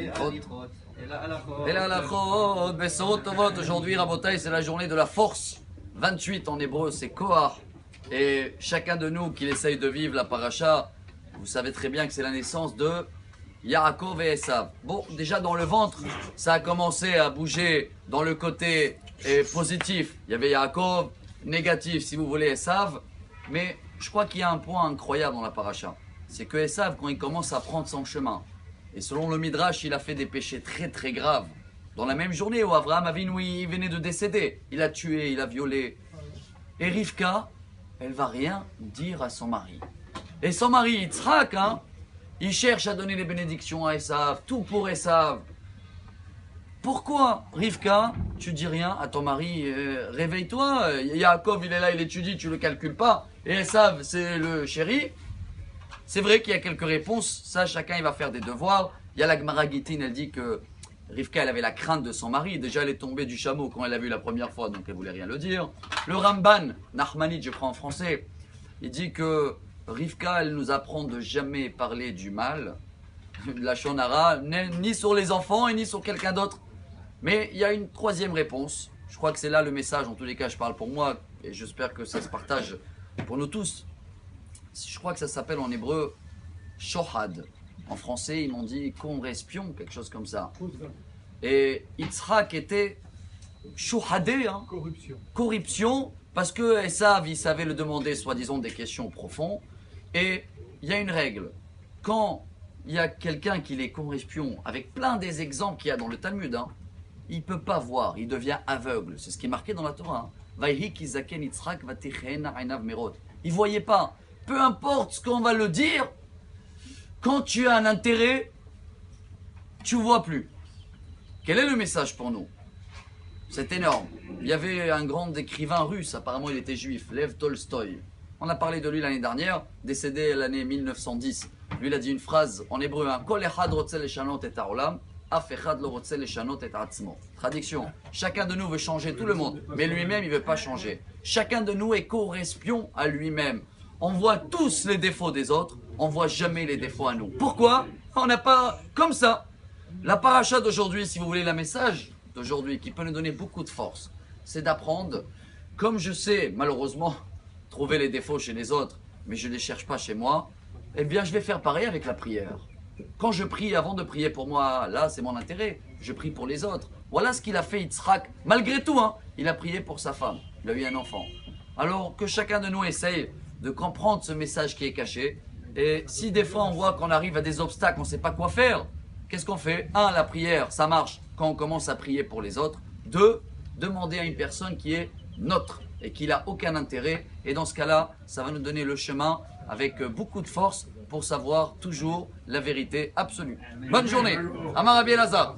Et la halachot, Bessorot Tovot, aujourd'hui, Rabotai, c'est la journée de la force. 28 en hébreu, c'est Kohar. Et chacun de nous qui essaye de vivre la paracha, vous savez très bien que c'est la naissance de Yaakov et Esav. Bon, déjà dans le ventre, ça a commencé à bouger dans le côté positif. Il y avait Yaakov, négatif si vous voulez Esav. Mais je crois qu'il y a un point incroyable dans la paracha. C'est que Esav, quand il commence à prendre son chemin, et selon le Midrash, il a fait des péchés très très graves. Dans la même journée où Abraham Avinu il venait de décéder, il a tué, il a violé. Et Rivka, elle va rien dire à son mari. Et son mari, Yitzhak, il cherche à donner les bénédictions à Esav, tout pour Esav. Pourquoi, Rivka, tu dis rien à ton mari? Réveille-toi, Yaakov il est là, il étudie, tu le calcules pas. Et Esav, c'est le chéri. C'est vrai qu'il y a quelques réponses, ça chacun il va faire des devoirs. Il y a la Gemara Gittin, elle dit que Rivka elle avait la crainte de son mari, déjà elle est tombée du chameau quand elle l'a vu la première fois, donc elle voulait rien le dire. Le Ramban, Nachmanide je crois en français, il dit que Rivka elle nous apprend de jamais parler du mal, de la shonara, ni sur les enfants et ni sur quelqu'un d'autre. Mais il y a une troisième réponse, je crois que c'est là le message, en tous les cas je parle pour moi et j'espère que ça se partage pour nous tous. Je crois que ça s'appelle en hébreu shohad. En français, ils m'ont dit espion, quelque chose comme ça. Et Yitzhak était shohadé, corruption, parce que Esav, il savait le demander, soi-disant, des questions profondes. Et il y a une règle. Quand il y a quelqu'un qui est espion, avec plein des exemples qu'il y a dans le Talmud, il ne peut pas voir, il devient aveugle. C'est ce qui est marqué dans la Torah. Il ne voyait pas. Peu importe ce qu'on va le dire, quand tu as un intérêt, tu ne vois plus. Quel est le message pour nous? C'est énorme. Il y avait un grand écrivain russe, apparemment il était juif, Lev Tolstoï. On a parlé de lui l'année dernière, décédé l'année 1910. Lui il a dit une phrase en hébreu, Kol echad rotze leshanot et ha'olam, af echad lo rotze leshanot et ha'atzmo. Traduction, chacun de nous veut changer tout le monde, mais lui-même il ne veut pas changer. Chacun de nous est co-espion à lui-même. On voit tous les défauts des autres, on ne voit jamais les défauts à nous. Pourquoi? On n'a pas comme ça. La paracha d'aujourd'hui, si vous voulez, le message d'aujourd'hui qui peut nous donner beaucoup de force, c'est d'apprendre, comme je sais malheureusement trouver les défauts chez les autres, mais je ne les cherche pas chez moi, eh bien je vais faire pareil avec la prière. Quand je prie, avant de prier pour moi, là c'est mon intérêt, je prie pour les autres. Voilà ce qu'il a fait Yitzhak, malgré tout, il a prié pour sa femme, il a eu un enfant. Alors que chacun de nous essaye de comprendre ce message qui est caché. Et si des fois on voit qu'on arrive à des obstacles, on ne sait pas quoi faire, qu'est-ce qu'on fait? 1. La prière, ça marche quand on commence à prier pour les autres. 2. Demander à une personne qui est neutre et qui n'a aucun intérêt. Et dans ce cas-là, ça va nous donner le chemin avec beaucoup de force pour savoir toujours la vérité absolue. Bonne journée. Amar Rabbi Elazar.